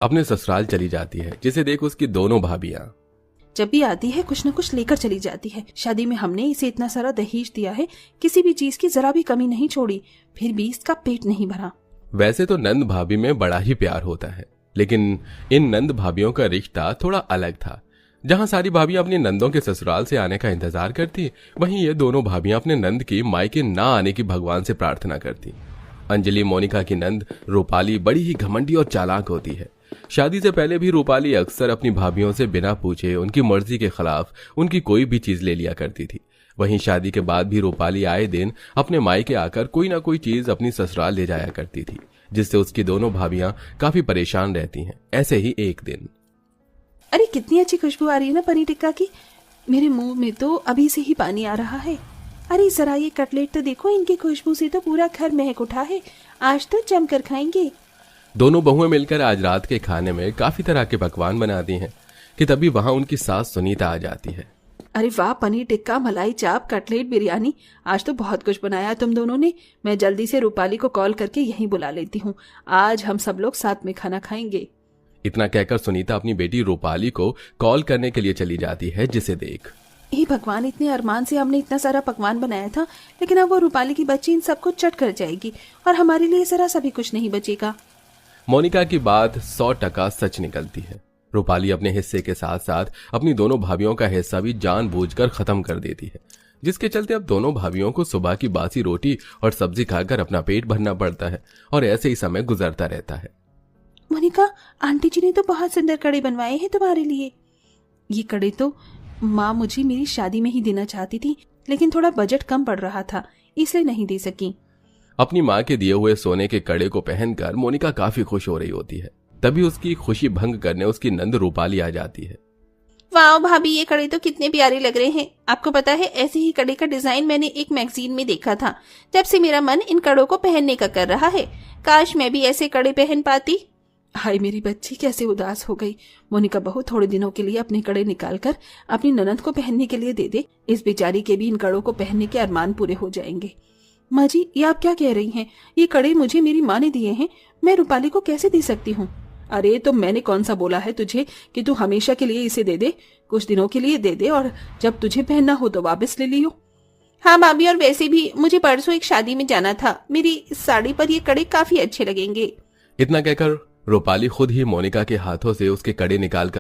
अपने ससुराल चली जाती है, जिसे देख उसकी दोनों भाभियां जब भी आती है कुछ न कुछ लेकर चली जाती है। शादी में हमने इसे इतना सारा दहेज दिया है, किसी भी चीज की जरा भी कमी नहीं छोड़ी, फिर भी इसका पेट नहीं भरा। वैसे तो नंद भाभी में बड़ा ही प्यार होता है, लेकिन इन नंद भाभियों का रिश्ता थोड़ा अलग था। जहां सारी भाभियां अपनी नंदों के ससुराल से आने का इंतजार करती, वहीं ये दोनों भाभियां अपने नंद की मायके ना आने की भगवान से प्रार्थना करती। अंजलि मोनिका की नंद रूपाली बड़ी ही घमंडी और चालाक होती है। शादी से पहले भी रूपाली अक्सर अपनी भाभियों से बिना पूछे उनकी मर्जी के खिलाफ उनकी कोई भी चीज ले लिया करती थी। वहीं शादी के बाद भी रूपाली आए दिन अपने मायके आकर कोई ना कोई चीज अपनी ससुराल ले जाया करती थी, जिससे उसकी दोनों भाभियां काफी परेशान रहती हैं। ऐसे ही एक दिन, अरे कितनी अच्छी खुशबू आ रही है ना पनीर टिक्का की, मेरे मुंह में तो अभी से ही पानी आ रहा है। अरे जरा ये कटलेट तो देखो, इनकी खुशबू से तो पूरा घर महक उठा है, आज तो जमकर खाएंगे। दोनों बहुएं मिलकर आज रात के खाने में काफी तरह के पकवान बनाती हैं कि तभी वहां उनकी सास सुनीता आ जाती है। अरे वाह, पनीर टिक्का, मलाई चाप, कटलेट, बिरयानी, आज तो बहुत कुछ बनाया तुम दोनों ने। मैं जल्दी से रूपाली को कॉल करके यहीं बुला लेती हूँ, आज हम सब लोग साथ में खाना खाएंगे। इतना कहकर सुनीता अपनी बेटी रूपाली को कॉल करने के लिए चली जाती है, जिसे देख, हे भगवान, इतने अरमान से हमने इतना सारा पकवान बनाया था, लेकिन अब वो रूपाली की बच्ची इन सबको चट कर जाएगी और हमारे लिए जरा सा भी कुछ नहीं बचेगा। मोनिका की बात 100% सच निकलती है। रूपाली अपने हिस्से के साथ साथ अपनी दोनों भाभियों का हिस्सा भी जानबूझकर खत्म कर देती है, जिसके चलते अब दोनों भाभियों को सुबह की बासी रोटी और सब्जी खाकर अपना पेट भरना पड़ता है और ऐसे ही समय गुजरता रहता है। मोनिका, आंटी जी ने तो बहुत सुंदर कड़े बनवाए हैं तुम्हारे लिए। ये कड़े तो माँ मुझे मेरी शादी में ही देना चाहती थी, लेकिन थोड़ा बजट कम पड़ रहा था, इसलिए नहीं दे सकी। अपनी माँ के दिए हुए सोने के कड़े को पहनकर मोनिका काफी खुश हो रही होती है। तभी उसकी खुशी भंग करने उसकी नंद रूपाली आ जाती है। वाह भाभी, ये कड़े तो कितने प्यारे लग रहे हैं। आपको पता है, ऐसे ही कड़े का डिजाइन मैंने एक मैगजीन में देखा था। जब से मेरा मन इन कड़ों को पहनने का कर रहा है, काश मैं भी ऐसे कड़े पहन पाती। हाय मेरी बच्ची कैसे उदास हो गई। मोनिका बहू, थोड़े दिनों के लिए अपने कड़े निकालकर अपनी ननद को पहनने के लिए दे दे, इस बेचारी के भी इन कड़ों को पहनने के अरमान पूरे हो जाएंगे। माँ जी, ये आप क्या कह रही हैं? ये कड़े मुझे मेरी माँ ने दिए हैं, मैं रूपाली को कैसे दे सकती हूँ? अरे तो मैंने कौन सा बोला है तुझे कि तू हमेशा के लिए इसे दे दे? कुछ दिनों के लिए दे दे और जब तुझे पहनना हो तो वापस ले लियो। हाँ भाभी, और वैसे भी मुझे परसों एक शादी में जाना था, मेरी साड़ी पर ये कड़े काफी अच्छे लगेंगे। इतना कहकर रूपाली खुद ही मोनिका के हाथों से उसके कड़े निकालकर